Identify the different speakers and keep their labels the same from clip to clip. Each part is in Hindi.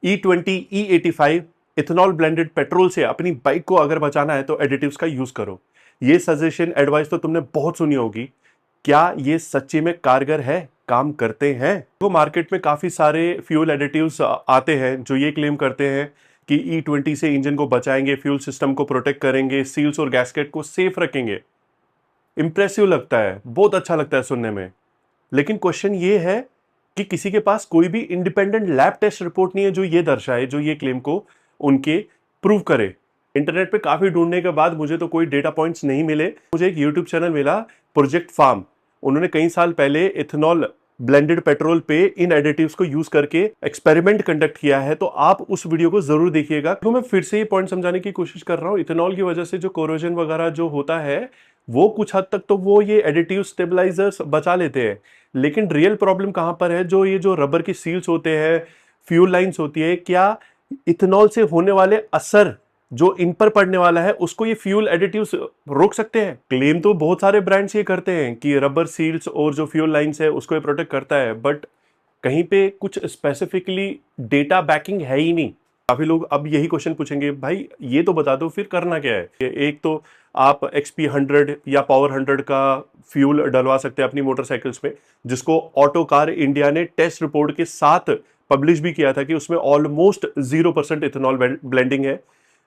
Speaker 1: E20, E85 ethanol blended petrol से अपनी बाइक को अगर बचाना है तो एडिटिव्स का यूज करो। ये सजेशन एडवाइस तो तुमने बहुत सुनी होगी। क्या ये सच्ची में कारगर है, काम करते हैं? तो मार्केट में काफी सारे फ्यूल एडिटिव्स आते हैं जो ये क्लेम करते हैं कि E20 से इंजन को बचाएंगे, फ्यूल सिस्टम को प्रोटेक्ट करेंगे, सील्स और गैस्केट को सेफ रखेंगे। इंप्रेसिव लगता है, बहुत अच्छा लगता है सुनने में। लेकिन क्वेश्चन ये है कि किसी के पास कोई भी इंडिपेंडेंट लैब टेस्ट रिपोर्ट नहीं है जो ये दर्शाए, जो ये क्लेम को उनके प्रूव करे। इंटरनेट पे काफी ढूंढने के बाद मुझे तो कोई डेटा पॉइंट्स नहीं मिले। मुझे एक यूट्यूब चैनल मिला, प्रोजेक्ट फार्म। उन्होंने कई साल पहले इथेनॉल ब्लेंडेड पेट्रोल पे इन एडिटिव्स को यूज करके एक्सपेरिमेंट कंडक्ट किया है, तो आप उस वीडियो को जरूर देखिएगा। तो मैं फिर से ये पॉइंट समझाने की कोशिश कर रहा हूं, इथेनॉल की वजह से जो कोरोजन वगैरह जो होता है वो कुछ हद तक तो वो ये एडिटिव स्टेबलाइजर्स बचा लेते हैं। लेकिन रियल प्रॉब्लम कहां पर है? जो ये जो रबर की सील्स होते हैं, फ्यूल लाइंस होती है, क्या इथेनॉल से होने वाले असर जो इन पर पड़ने वाला है उसको ये फ्यूल एडिटिव्स रोक सकते हैं? क्लेम तो बहुत सारे ब्रांड्स ये करते हैं कि रबर सील्स और जो फ्यूल लाइंस है उसको ये प्रोटेक्ट करता है, बट कहीं पे कुछ स्पेसिफिकली डेटा बैकिंग है ही नहीं। काफी लोग अब यही क्वेश्चन पूछेंगे, भाई ये तो बता दो फिर करना क्या है। एक तो आप XP 100 या पावर 100 का फ्यूल डलवा सकते हैं अपनी मोटरसाइकिल्स में, जिसको ऑटो कार इंडिया ने टेस्ट रिपोर्ट के साथ पब्लिश भी किया था कि उसमें ऑलमोस्ट 0% इथेनॉल ब्लेंडिंग है।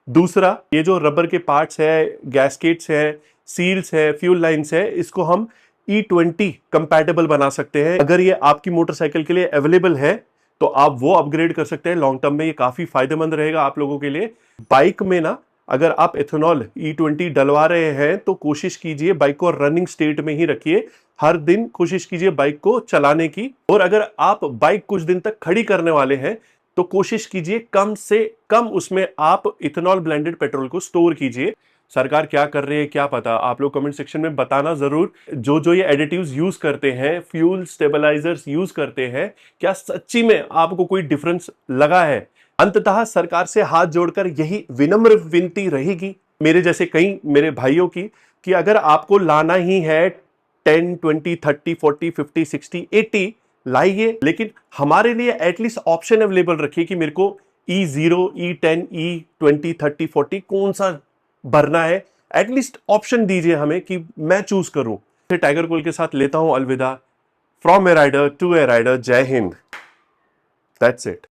Speaker 1: दूसरा, ये जो रबर के पार्ट्स है, गैस्केट्स है, सील्स है, फ्यूल लाइन्स है, इसको हम E20 कंपैटिबल बना सकते हैं। अगर ये आपकी मोटरसाइकिल के लिए अवेलेबल है तो आप वो अपग्रेड कर सकते हैं। लॉन्ग टर्म में ये काफी फायदेमंद रहेगा आप लोगों के लिए। बाइक में ना, अगर आप इथेनॉल E20 डलवा रहे हैं तो कोशिश कीजिए बाइक को रनिंग स्टेट में ही रखिए। हर दिन कोशिश कीजिए बाइक को चलाने की। और अगर आप बाइक कुछ दिन तक खड़ी करने वाले हैं तो कोशिश कीजिए कम से कम उसमें आप इथेनॉल ब्लेंडेड पेट्रोल को स्टोर कीजिए। सरकार क्या कर रही है क्या पता, आप लोग कमेंट सेक्शन में बताना जरूर। जो ये एडिटिव्स यूज करते हैं, फ्यूल स्टेबलाइजर्स यूज करते हैं, क्या सच्ची में आपको कोई डिफरेंस लगा है? अंततः सरकार से हाथ जोड़कर यही विनम्र विनती रहेगी मेरे जैसे कई मेरे भाइयों की, कि अगर आपको लाना ही है 10, 20, 30, 40, 50, 60, 80 लाइए, लेकिन हमारे लिए एटलीस्ट ऑप्शन अवेलेबल रखिए कि मेरे को E0, E10, E20, 30, 40 कौन सा भरना है। एटलीस्ट ऑप्शन दीजिए हमें कि मैं चूज करूं। टाइगर कूल के साथ लेता हूं अलविदा। From a rider to a rider. जय हिंद। That's it.